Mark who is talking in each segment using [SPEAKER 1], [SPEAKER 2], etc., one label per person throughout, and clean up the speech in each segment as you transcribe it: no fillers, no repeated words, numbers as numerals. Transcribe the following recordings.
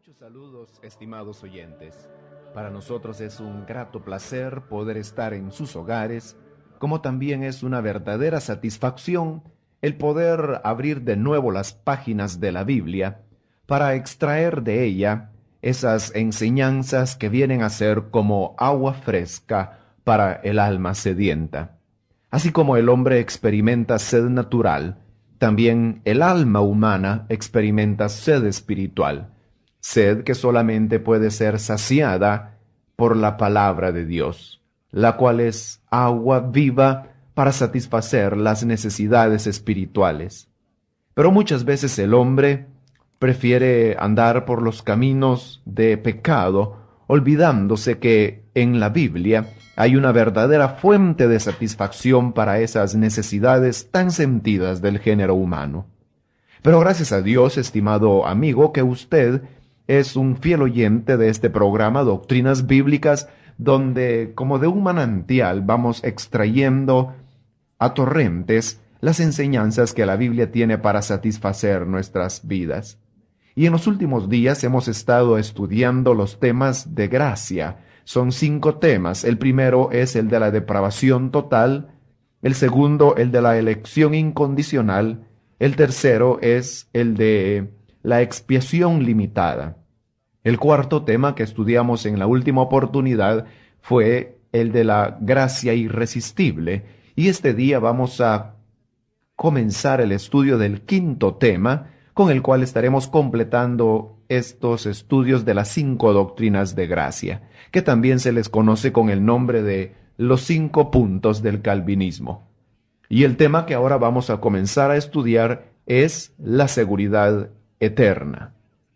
[SPEAKER 1] Muchos saludos, estimados oyentes. Para nosotros es un grato placer poder estar en sus hogares, como también es una verdadera satisfacción el poder abrir de nuevo las páginas de la Biblia para extraer de ella esas enseñanzas que vienen a ser como agua fresca para el alma sedienta. Así como el hombre experimenta sed natural, también el alma humana experimenta sed espiritual, sed que solamente puede ser saciada por la palabra de Dios, la cual es agua viva para satisfacer las necesidades espirituales. Pero muchas veces el hombre prefiere andar por los caminos de pecado, olvidándose que en la Biblia hay una verdadera fuente de satisfacción para esas necesidades tan sentidas del género humano. Pero gracias a Dios, estimado amigo, que usted es un fiel oyente de este programa Doctrinas Bíblicas, donde como de un manantial vamos extrayendo a torrentes las enseñanzas que la Biblia tiene para satisfacer nuestras vidas. Y en los últimos días hemos estado estudiando los temas de gracia. Son 5 temas. El primero es el de la depravación total, el segundo el de la elección incondicional, el tercero es el de la expiación limitada. El cuarto tema que estudiamos en la última oportunidad fue el de la gracia irresistible, y este día vamos a comenzar el estudio del quinto tema, con el cual estaremos completando estos estudios de las 5 doctrinas de gracia, que también se les conoce con el nombre de los 5 puntos del calvinismo. Y el tema que ahora vamos a comenzar a estudiar es la seguridad eterna.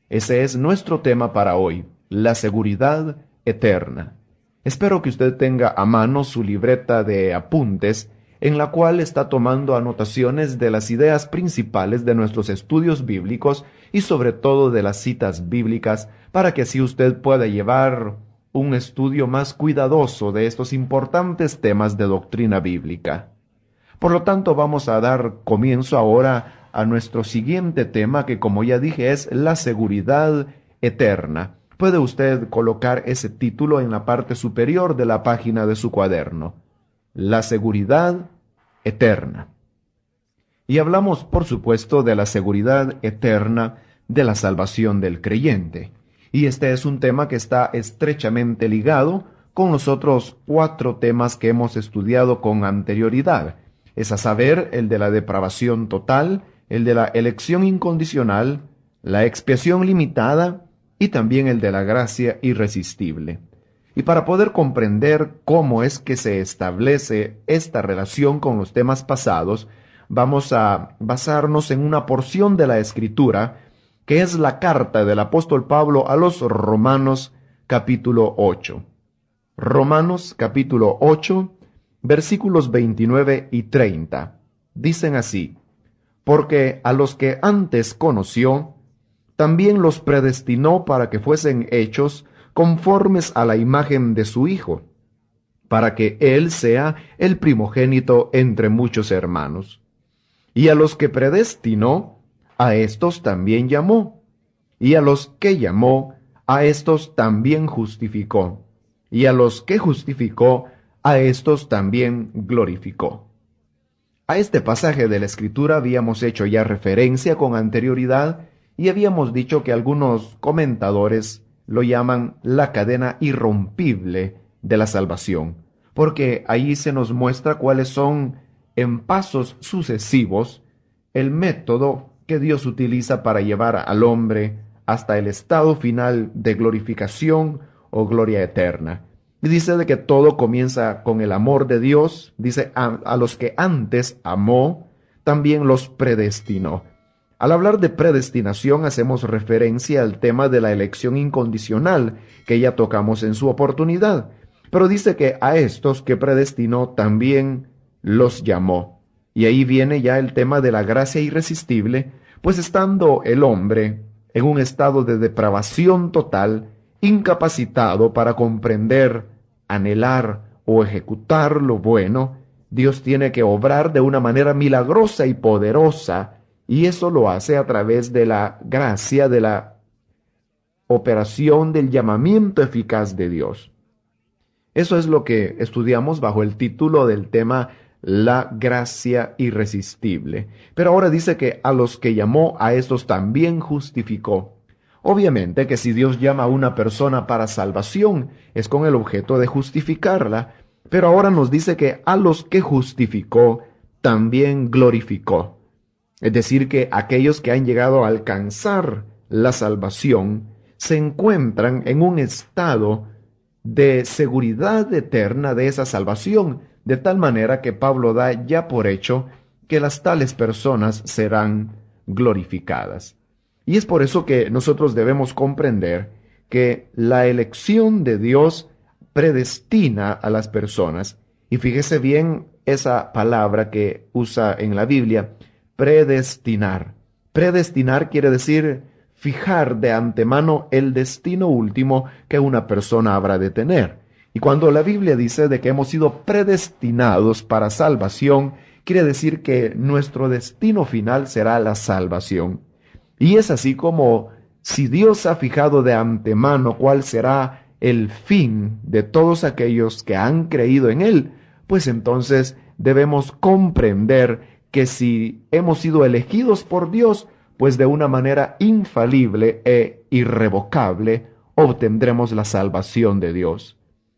[SPEAKER 1] Ese es nuestro tema para hoy, la seguridad eterna. Espero que usted tenga a mano su libreta de apuntes, en la cual está tomando anotaciones de las ideas principales de nuestros estudios bíblicos y sobre todo de las citas bíblicas, para que así usted pueda llevar un estudio más cuidadoso de estos importantes temas de doctrina bíblica. Por lo tanto, vamos a dar comienzo ahora a nuestro siguiente tema, que como ya dije es la seguridad eterna. Puede usted colocar ese título en la parte superior de la página de su cuaderno. La seguridad eterna. Y hablamos, por supuesto, de la seguridad eterna de la salvación del creyente. Y este es un tema que está estrechamente ligado con los otros 4 temas que hemos estudiado con anterioridad. Es a saber, el de la depravación total, el de la elección incondicional, la expiación limitada y también el de la gracia irresistible. Y para poder comprender cómo es que se establece esta relación con los temas pasados, vamos a basarnos en una porción de la Escritura, que es la carta del apóstol Pablo a los Romanos capítulo 8. Romanos capítulo 8, versículos 29 y 30. Dicen así: porque a los que antes conoció, también los predestinó para que fuesen hechos conformes a la imagen de su Hijo, para que Él sea el primogénito entre muchos hermanos. Y a los que predestinó, a éstos también llamó, y a los que llamó, a éstos también justificó, y a los que justificó, a éstos también glorificó. A este pasaje de la Escritura habíamos hecho ya referencia con anterioridad y habíamos dicho que algunos comentadores lo llaman la cadena irrompible de la salvación, porque ahí se nos muestra cuáles son, en pasos sucesivos, el método que Dios utiliza para llevar al hombre hasta el estado final de glorificación o gloria eterna. Y dice de que todo comienza con el amor de Dios. Dice, a los que antes amó, también los predestinó. Al hablar de predestinación hacemos referencia al tema de la elección incondicional, que ya tocamos en su oportunidad. Pero dice que a estos que predestinó también los llamó. Y ahí viene ya el tema de la gracia irresistible, pues estando el hombre en un estado de depravación total, incapacitado para comprender, anhelar o ejecutar lo bueno, Dios tiene que obrar de una manera milagrosa y poderosa, y eso lo hace a través de la gracia, de la operación del llamamiento eficaz de Dios. Eso es lo que estudiamos bajo el título del tema La gracia irresistible. Pero ahora dice que a los que llamó, a estos también justificó. Obviamente que si Dios llama a una persona para salvación, es con el objeto de justificarla. Pero ahora nos dice que a los que justificó, también glorificó. Es decir, que aquellos que han llegado a alcanzar la salvación se encuentran en un estado de seguridad eterna de esa salvación, de tal manera que Pablo da ya por hecho que las tales personas serán glorificadas. Y es por eso que nosotros debemos comprender que la elección de Dios predestina a las personas. Y fíjese bien esa palabra que usa en la Biblia, predestinar. Predestinar quiere decir fijar de antemano el destino último que una persona habrá de tener. Y cuando la Biblia dice de que hemos sido predestinados para salvación, quiere decir que nuestro destino final será la salvación. Y es así como si Dios ha fijado de antemano cuál será el fin de todos aquellos que han creído en Él, pues entonces debemos comprender que si hemos sido elegidos por Dios, pues de una manera infalible e irrevocable obtendremos la salvación de Dios.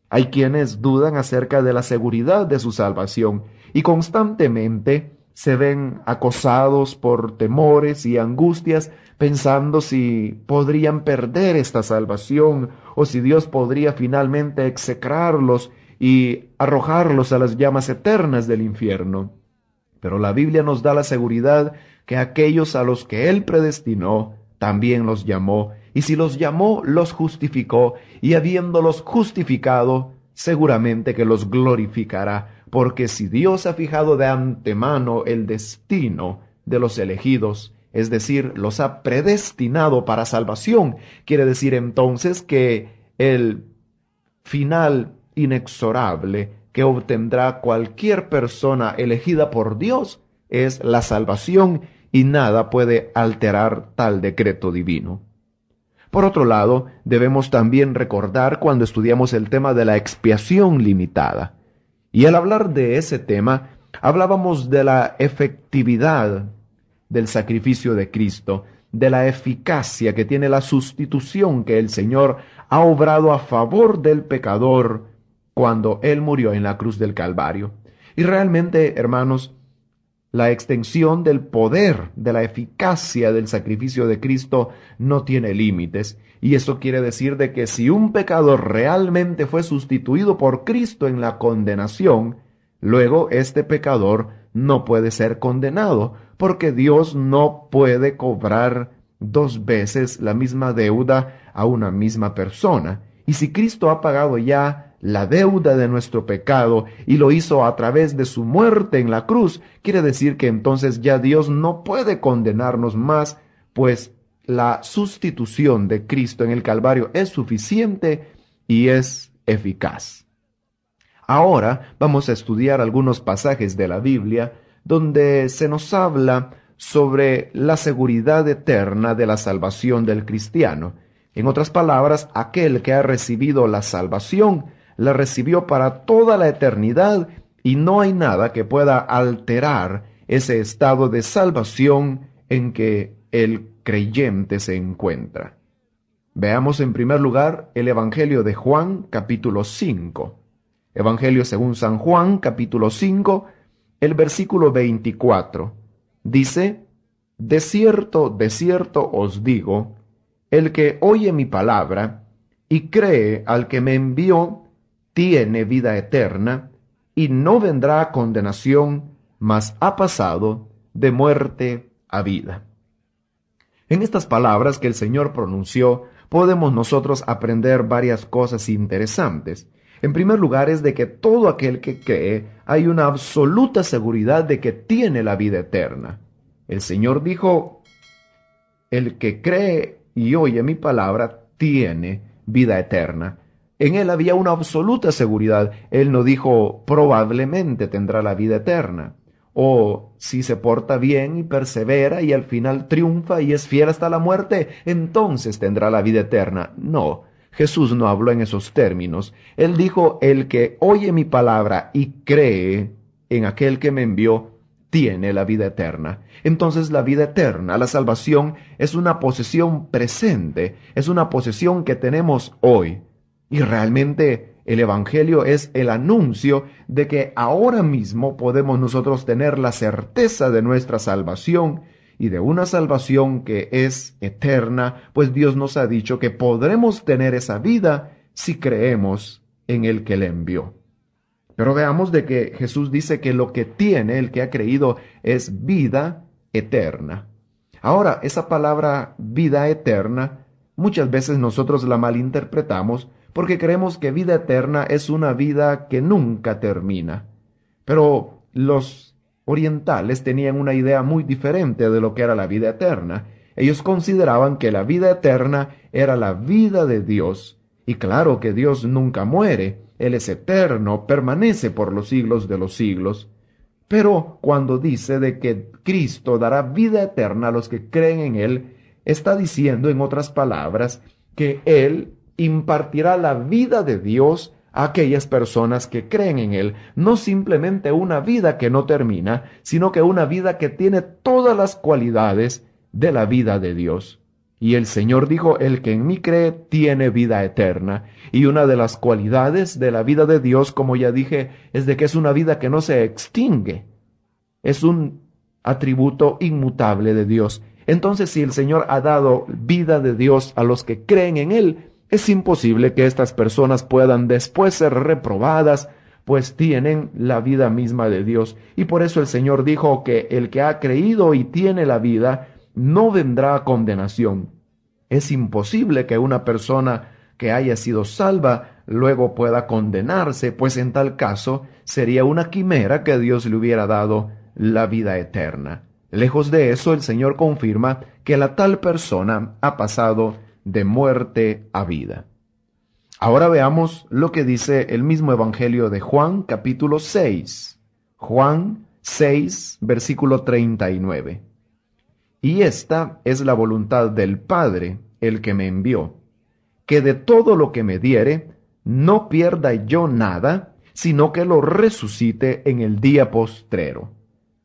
[SPEAKER 1] Hay quienes dudan acerca de la seguridad de su salvación y constantemente se ven acosados por temores y angustias, pensando si podrían perder esta salvación o si Dios podría finalmente execrarlos y arrojarlos a las llamas eternas del infierno. Pero la Biblia nos da la seguridad que aquellos a los que Él predestinó, también los llamó, y si los llamó, los justificó, y habiéndolos justificado, seguramente que los glorificará, porque si Dios ha fijado de antemano el destino de los elegidos, es decir, los ha predestinado para salvación, quiere decir entonces que el final inexorable que obtendrá cualquier persona elegida por Dios es la salvación y nada puede alterar tal decreto divino. Por otro lado, debemos también recordar cuando estudiamos el tema de la expiación limitada. Y al hablar de ese tema, hablábamos de la efectividad del sacrificio de Cristo, de la eficacia que tiene la sustitución que el Señor ha obrado a favor del pecador cuando Él murió en la cruz del Calvario. Y realmente, hermanos, la extensión del poder, de la eficacia del sacrificio de Cristo no tiene límites. Y eso quiere decir de que si un pecador realmente fue sustituido por Cristo en la condenación, luego este pecador no puede ser condenado, porque Dios no puede cobrar dos veces la misma deuda a una misma persona. Y si Cristo ha pagado ya la deuda de nuestro pecado y lo hizo a través de su muerte en la cruz, quiere decir que entonces ya Dios no puede condenarnos más, pues la sustitución de Cristo en el Calvario es suficiente y es eficaz. Ahora vamos a estudiar algunos pasajes de la Biblia donde se nos habla sobre la seguridad eterna de la salvación del cristiano. En otras palabras, aquel que ha recibido la salvación, la recibió para toda la eternidad y no hay nada que pueda alterar ese estado de salvación en que el creyente se encuentra. Veamos en primer lugar el Evangelio de Juan, capítulo 5. Evangelio según San Juan, capítulo 5, el versículo 24. Dice: de cierto os digo, el que oye mi palabra y cree al que me envió, tiene vida eterna, y no vendrá a condenación, mas ha pasado de muerte a vida. En estas palabras que el Señor pronunció, podemos nosotros aprender varias cosas interesantes. En primer lugar, es de que todo aquel que cree, hay una absoluta seguridad de que tiene la vida eterna. El Señor dijo: el que cree y oye mi palabra tiene vida eterna. En Él había una absoluta seguridad. Él no dijo probablemente tendrá la vida eterna o si se porta bien y persevera y al final triunfa y es fiel hasta la muerte, entonces tendrá la vida eterna. No, Jesús no habló en esos términos. Él dijo, el que oye mi palabra y cree en aquel que me envió, tiene la vida eterna. Entonces la vida eterna, la salvación, es una posesión presente, es una posesión que tenemos hoy. Y realmente el Evangelio es el anuncio de que ahora mismo podemos nosotros tener la certeza de nuestra salvación y de una salvación que es eterna, pues Dios nos ha dicho que podremos tener esa vida si creemos en el que le envió. Pero veamos de que Jesús dice que lo que tiene el que ha creído es vida eterna. Ahora, esa palabra vida eterna, muchas veces nosotros la malinterpretamos porque creemos que vida eterna es una vida que nunca termina. Pero los orientales tenían una idea muy diferente de lo que era la vida eterna. Ellos consideraban que la vida eterna era la vida de Dios. Y claro que Dios nunca muere, Él es eterno, permanece por los siglos de los siglos. Pero cuando dice de que Cristo dará vida eterna a los que creen en Él, está diciendo en otras palabras que Él impartirá la vida de Dios a aquellas personas que creen en Él. No simplemente una vida que no termina, sino que una vida que tiene todas las cualidades de la vida de Dios. Y el Señor dijo, el que en mí cree tiene vida eterna. Y una de las cualidades de la vida de Dios, como ya dije, es de que es una vida que no se extingue. Es un atributo inmutable de Dios. Entonces, si el Señor ha dado vida de Dios a los que creen en Él, es imposible que estas personas puedan después ser reprobadas, pues tienen la vida misma de Dios. Y por eso el Señor dijo que el que ha creído y tiene la vida, no vendrá a condenación. Es imposible que una persona que haya sido salva luego pueda condenarse, pues en tal caso sería una quimera que Dios le hubiera dado la vida eterna. Lejos de eso, el Señor confirma que la tal persona ha pasado de muerte a vida. Ahora veamos lo que dice el mismo Evangelio de Juan, capítulo 6. Juan 6, versículo 39. Y esta es la voluntad del Padre, el que me envió, que de todo lo que me diere, no pierda yo nada, sino que lo resucite en el día postrero.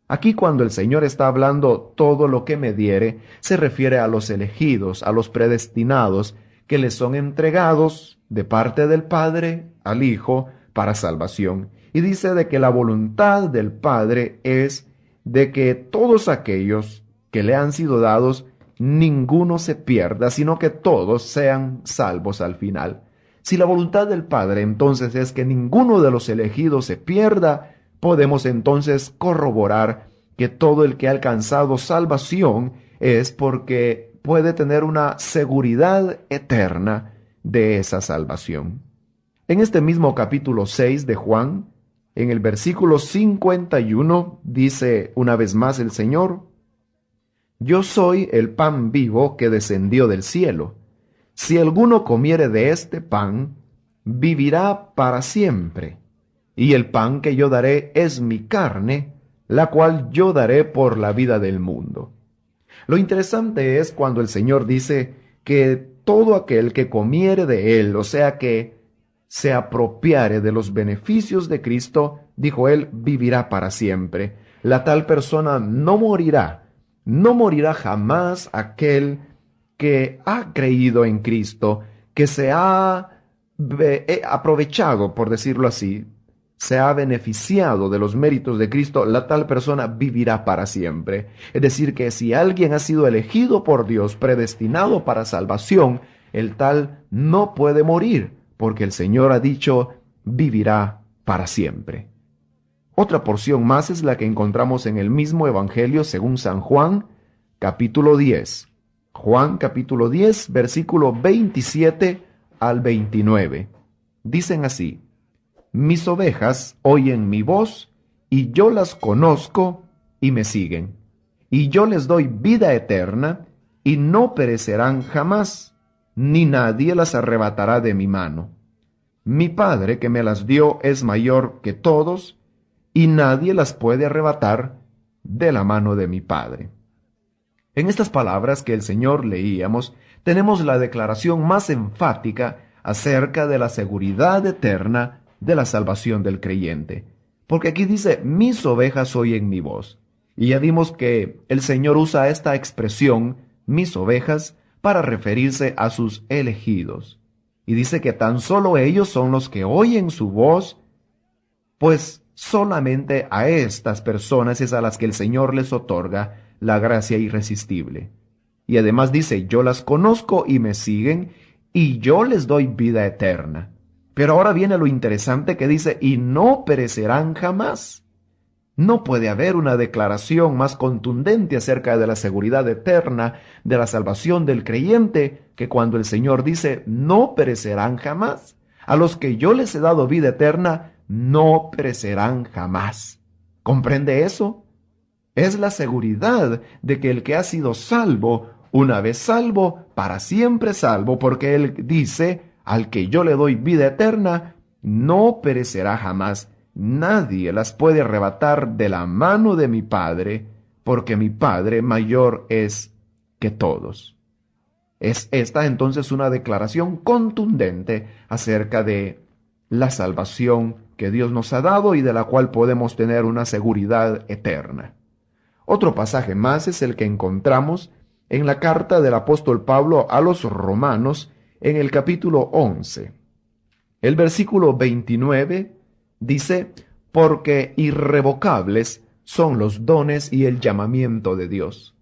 [SPEAKER 1] Aquí cuando el Señor está hablando todo lo que me diere, se refiere a los elegidos, a los predestinados, que les son entregados de parte del Padre al Hijo para salvación. Y dice de que la voluntad del Padre es de que todos aquellos que le han sido dados, ninguno se pierda, sino que todos sean salvos al final. Si la voluntad del Padre entonces es que ninguno de los elegidos se pierda, podemos entonces corroborar que todo el que ha alcanzado salvación es porque puede tener una seguridad eterna de esa salvación. En este mismo capítulo 6 de Juan, en el versículo 51, dice una vez más el Señor: Yo soy el pan vivo que descendió del cielo. Si alguno comiere de este pan, vivirá para siempre. Y el pan que yo daré es mi carne, la cual yo daré por la vida del mundo. Lo interesante es cuando el Señor dice que todo aquel que comiere de él, o sea que se apropiare de los beneficios de Cristo, dijo él, vivirá para siempre. La tal persona no morirá. No morirá jamás aquel que ha creído en Cristo, que se ha aprovechado, por decirlo así, se ha beneficiado de los méritos de Cristo, la tal persona vivirá para siempre. Es decir, que si alguien ha sido elegido por Dios, predestinado para salvación, el tal no puede morir, porque el Señor ha dicho, vivirá para siempre. Otra porción más es la que encontramos en el mismo Evangelio según San Juan, capítulo 10. Juan, capítulo 10, versículo 27 al 29. Dicen así: Mis ovejas oyen mi voz, y yo las conozco y me siguen. Y yo les doy vida eterna, y no perecerán jamás, ni nadie las arrebatará de mi mano. Mi Padre que me las dio es mayor que todos, y nadie las puede arrebatar de la mano de mi Padre. En estas palabras que el Señor leíamos, tenemos la declaración más enfática acerca de la seguridad eterna de la salvación del creyente. Porque aquí dice, mis ovejas oyen mi voz. Y ya vimos que el Señor usa esta expresión, mis ovejas, para referirse a sus elegidos. Y dice que tan solo ellos son los que oyen su voz, pues solamente a estas personas es a las que el Señor les otorga la gracia irresistible. Y además dice, yo las conozco y me siguen, y yo les doy vida eterna. Pero ahora viene lo interesante que dice, y no perecerán jamás. No puede haber una declaración más contundente acerca de la seguridad eterna, de la salvación del creyente, que cuando el Señor dice, no perecerán jamás. A los que yo les he dado vida eterna, no perecerán jamás. ¿Comprende eso? Es la seguridad de que el que ha sido salvo, una vez salvo, para siempre salvo, porque Él dice, al que yo le doy vida eterna, no perecerá jamás. Nadie las puede arrebatar de la mano de mi Padre, porque mi Padre mayor es que todos. Es esta entonces una declaración contundente acerca de la salvación que Dios nos ha dado y de la cual podemos tener una seguridad eterna. Otro pasaje más es el que encontramos en la carta del apóstol Pablo a los Romanos en el capítulo 11. El versículo 29 dice, porque irrevocables son los dones y el llamamiento de Dios.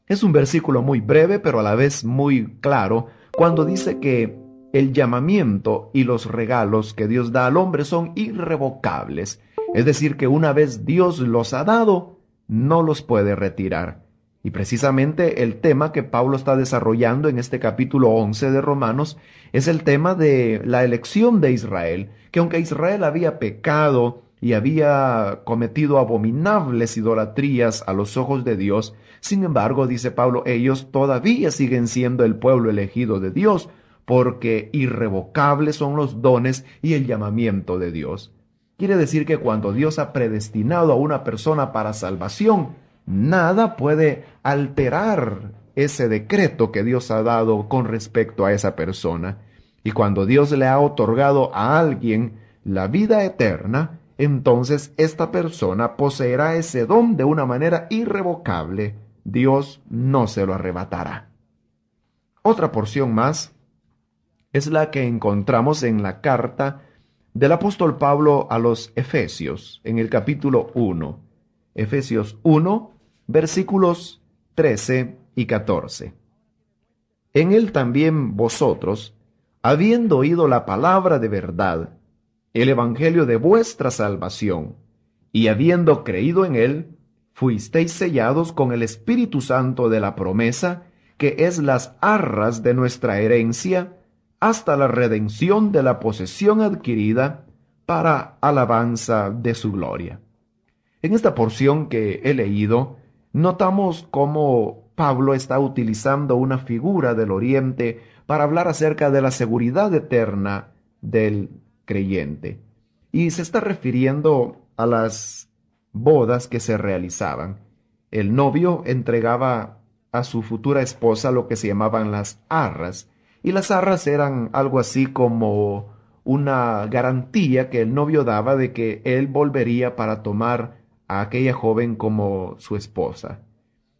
[SPEAKER 1] Es un versículo muy breve, pero a la vez muy claro, cuando dice que el llamamiento y los regalos que Dios da al hombre son irrevocables. Es decir, que una vez Dios los ha dado, no los puede retirar. Y precisamente el tema que Pablo está desarrollando en este capítulo 11 de Romanos es el tema de la elección de Israel, que aunque Israel había pecado y había cometido abominables idolatrías a los ojos de Dios, sin embargo, dice Pablo, ellos todavía siguen siendo el pueblo elegido de Dios, porque irrevocables son los dones y el llamamiento de Dios. Quiere decir que cuando Dios ha predestinado a una persona para salvación, nada puede alterar ese decreto que Dios ha dado con respecto a esa persona. Y cuando Dios le ha otorgado a alguien la vida eterna, entonces esta persona poseerá ese don de una manera irrevocable. Dios no se lo arrebatará. Otra porción más es la que encontramos en la carta del apóstol Pablo a los Efesios, en el capítulo 1. Efesios 1, versículos 13 y 14. En él también vosotros, habiendo oído la palabra de verdad, el evangelio de vuestra salvación, y habiendo creído en él, fuisteis sellados con el Espíritu Santo de la promesa, que es las arras de nuestra herencia, hasta la redención de la posesión adquirida para alabanza de su gloria. En esta porción que he leído, notamos cómo Pablo está utilizando una figura del Oriente para hablar acerca de la seguridad eterna del creyente. Y se está refiriendo a las bodas que se realizaban. El novio entregaba a su futura esposa lo que se llamaban las arras, y las arras eran algo así como una garantía que el novio daba de que él volvería para tomar a aquella joven como su esposa.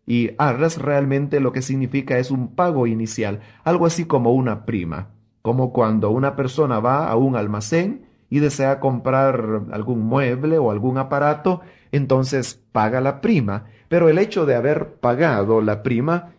[SPEAKER 1] Y arras realmente lo que significa es un pago inicial, algo así como una prima, como cuando una persona va a un almacén y desea comprar algún mueble o algún aparato, entonces paga la prima, pero el hecho de haber pagado la prima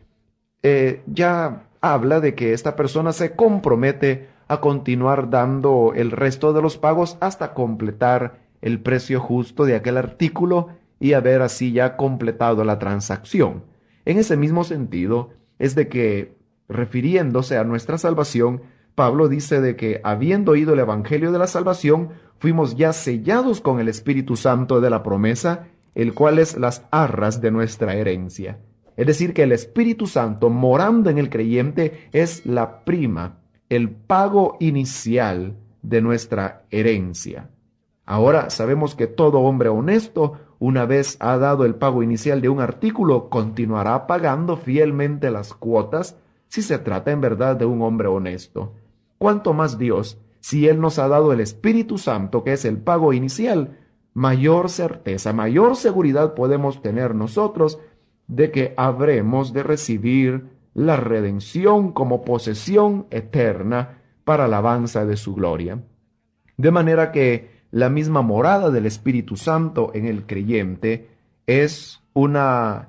[SPEAKER 1] ya habla de que esta persona se compromete a continuar dando el resto de los pagos hasta completar el precio justo de aquel artículo y haber así ya completado la transacción. En ese mismo sentido, es de que, refiriéndose a nuestra salvación, Pablo dice de que, habiendo oído el Evangelio de la salvación, fuimos ya sellados con el Espíritu Santo de la promesa, el cual es las arras de nuestra herencia. Es decir, que el Espíritu Santo, morando en el creyente, es la prima, el pago inicial de nuestra herencia. Ahora sabemos que todo hombre honesto una vez ha dado el pago inicial de un artículo, continuará pagando fielmente las cuotas si se trata en verdad de un hombre honesto. Cuanto más Dios, si Él nos ha dado el Espíritu Santo, que es el pago inicial, mayor certeza, mayor seguridad podemos tener nosotros de que habremos de recibir la redención como posesión eterna para alabanza de su gloria. De manera que la misma morada del Espíritu Santo en el creyente es una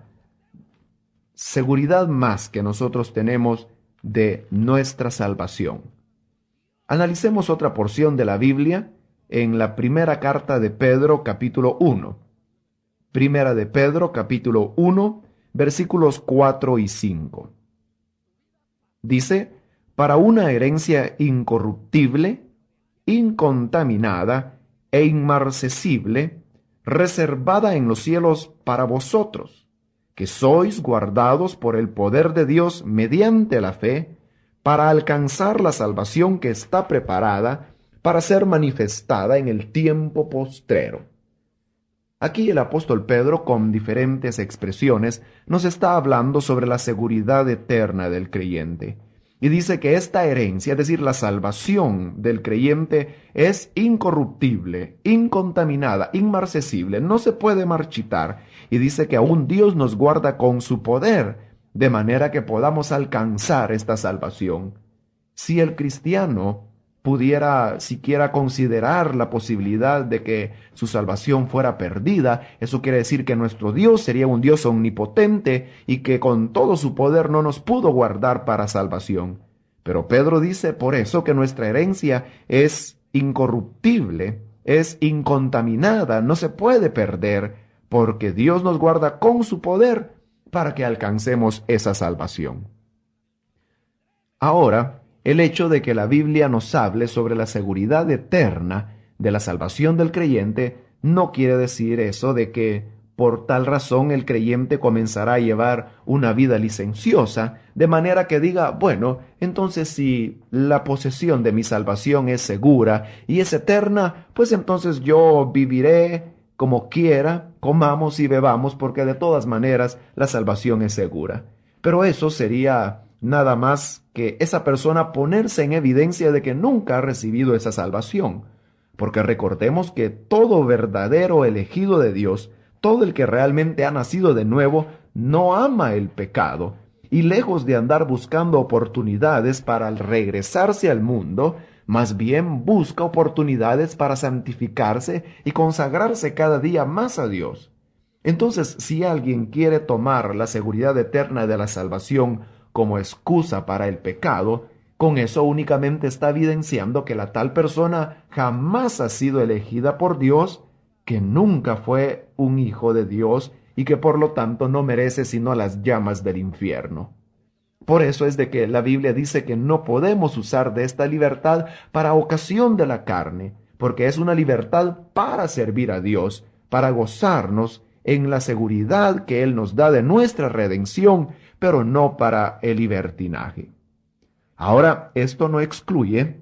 [SPEAKER 1] seguridad más que nosotros tenemos de nuestra salvación. Analicemos otra porción de la Biblia en la primera carta de Pedro, capítulo 1. Primera de Pedro, capítulo 1, versículos 4 y 5. Dice, para una herencia incorruptible, incontaminada e inmarcesible, reservada en los cielos para vosotros, que sois guardados por el poder de Dios mediante la fe, para alcanzar la salvación que está preparada para ser manifestada en el tiempo postrero. Aquí el apóstol Pedro, con diferentes expresiones, nos está hablando sobre la seguridad eterna del creyente. Y dice que esta herencia, es decir, la salvación del creyente, es incorruptible, incontaminada, inmarcesible, no se puede marchitar. Y dice que aún Dios nos guarda con su poder, de manera que podamos alcanzar esta salvación. Si el cristiano pudiera siquiera considerar la posibilidad de que su salvación fuera perdida, eso quiere decir que nuestro Dios sería un Dios omnipotente y que con todo su poder no nos pudo guardar para salvación. Pero Pedro dice por eso que nuestra herencia es incorruptible, es incontaminada, no se puede perder, porque Dios nos guarda con su poder para que alcancemos esa salvación. Ahora, el hecho de que la Biblia nos hable sobre la seguridad eterna de la salvación del creyente no quiere decir eso de que por tal razón el creyente comenzará a llevar una vida licenciosa, de manera que diga, bueno, entonces si la posesión de mi salvación es segura y es eterna, pues entonces yo viviré como quiera, comamos y bebamos, porque de todas maneras la salvación es segura. Pero eso sería nada más que esa persona ponerse en evidencia de que nunca ha recibido esa salvación. Porque recordemos que todo verdadero elegido de Dios, todo el que realmente ha nacido de nuevo, no ama el pecado. Y lejos de andar buscando oportunidades para regresarse al mundo, más bien busca oportunidades para santificarse y consagrarse cada día más a Dios. Entonces, si alguien quiere tomar la seguridad eterna de la salvación como excusa para el pecado, con eso únicamente está evidenciando que la tal persona jamás ha sido elegida por Dios, que nunca fue un hijo de Dios y que por lo tanto no merece sino las llamas del infierno. Por eso es de que la Biblia dice que no podemos usar de esta libertad para ocasión de la carne, porque es una libertad para servir a Dios, para gozarnos en la seguridad que Él nos da de nuestra redención, pero no para el libertinaje. Ahora, esto no excluye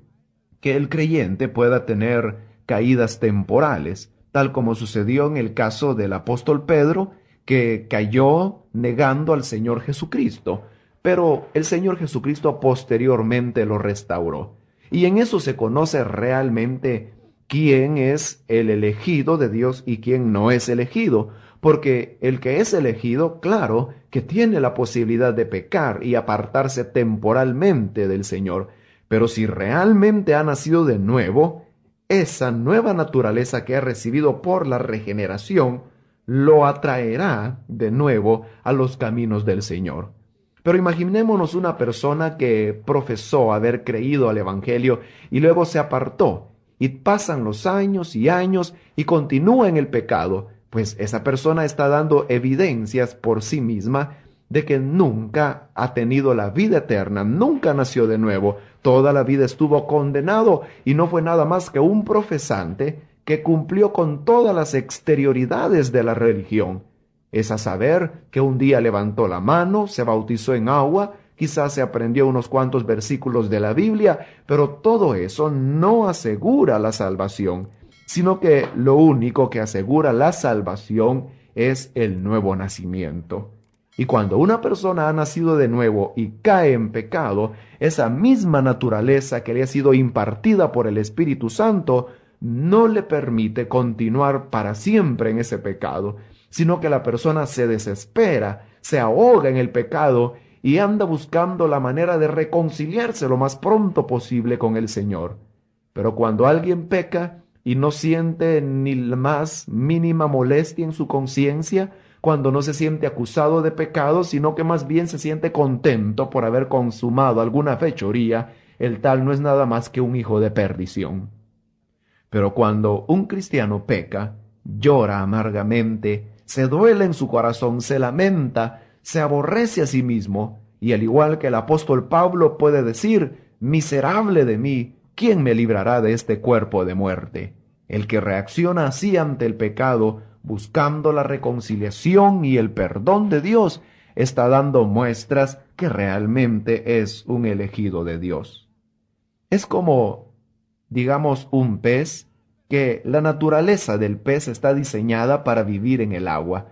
[SPEAKER 1] que el creyente pueda tener caídas temporales, tal como sucedió en el caso del apóstol Pedro, que cayó negando al Señor Jesucristo, pero el Señor Jesucristo posteriormente lo restauró. Y en eso se conoce realmente quién es el elegido de Dios y quién no es elegido, porque el que es elegido, claro, que tiene la posibilidad de pecar y apartarse temporalmente del Señor, pero si realmente ha nacido de nuevo, esa nueva naturaleza que ha recibido por la regeneración lo atraerá de nuevo a los caminos del Señor. Pero imaginémonos una persona que profesó haber creído al Evangelio y luego se apartó, y pasan los años y continúa en el pecado, pues esa persona está dando evidencias por sí misma de que nunca ha tenido la vida eterna, nunca nació de nuevo, toda la vida estuvo condenado y no fue nada más que un profesante que cumplió con todas las exterioridades de la religión. Es a saber que un día levantó la mano, se bautizó en agua, quizás se aprendió unos cuantos versículos de la Biblia, pero todo eso no asegura la salvación. sino que lo único que asegura la salvación es el nuevo nacimiento. Y cuando una persona ha nacido de nuevo y cae en pecado, esa misma naturaleza que le ha sido impartida por el Espíritu Santo no le permite continuar para siempre en ese pecado, sino que la persona se desespera, se ahoga en el pecado y anda buscando la manera de reconciliarse lo más pronto posible con el Señor. Pero cuando alguien peca y no siente ni la más mínima molestia en su conciencia, cuando no se siente acusado de pecado, sino que más bien se siente contento por haber consumado alguna fechoría, el tal no es nada más que un hijo de perdición. Pero cuando un cristiano peca, llora amargamente, se duele en su corazón, se lamenta, se aborrece a sí mismo, y al igual que el apóstol Pablo puede decir, miserable de mí, ¿quién me librará de este cuerpo de muerte? El que reacciona así ante el pecado, buscando la reconciliación y el perdón de Dios, está dando muestras que realmente es un elegido de Dios. Es como, digamos, un pez, que la naturaleza del pez está diseñada para vivir en el agua.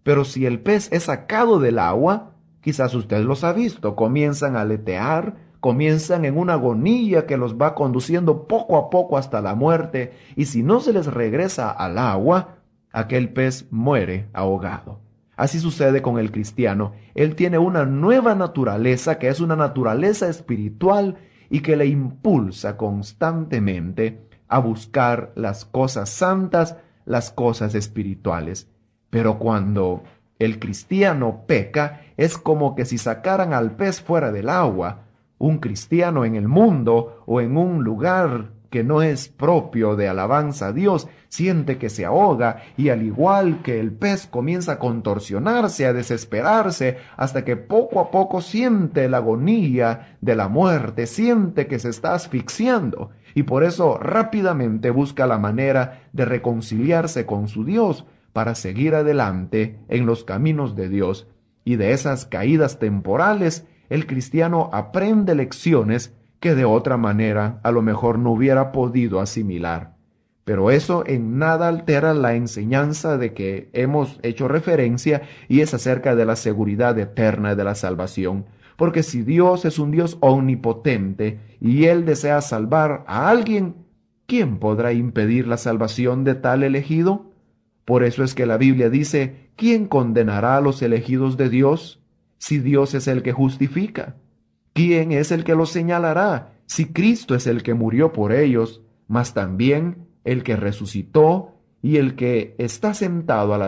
[SPEAKER 1] Pero si el pez es sacado del agua, quizás usted los ha visto, comienzan a aletear, comienzan en una agonía que los va conduciendo poco a poco hasta la muerte, y si no se les regresa al agua, aquel pez muere ahogado. Así sucede con el cristiano. Él tiene una nueva naturaleza que es una naturaleza espiritual y que le impulsa constantemente a buscar las cosas santas, las cosas espirituales. Pero cuando el cristiano peca, es como que si sacaran al pez fuera del agua. Un cristiano en el mundo o en un lugar que no es propio de alabanza a Dios, siente que se ahoga y al igual que el pez comienza a contorsionarse, a desesperarse, hasta que poco a poco siente la agonía de la muerte, siente que se está asfixiando y por eso rápidamente busca la manera de reconciliarse con su Dios para seguir adelante en los caminos de Dios. Y de esas caídas temporales, el cristiano aprende lecciones que de otra manera a lo mejor no hubiera podido asimilar. Pero eso en nada altera la enseñanza de que hemos hecho referencia y es acerca de la seguridad eterna de la salvación. Porque si Dios es un Dios omnipotente y Él desea salvar a alguien, ¿quién podrá impedir la salvación de tal elegido? Por eso es que la Biblia dice, ¿quién condenará a los elegidos de Dios si Dios es el que justifica? ¿Quién es el que los señalará si Cristo es el que murió por ellos, mas también el que resucitó y el que está sentado a la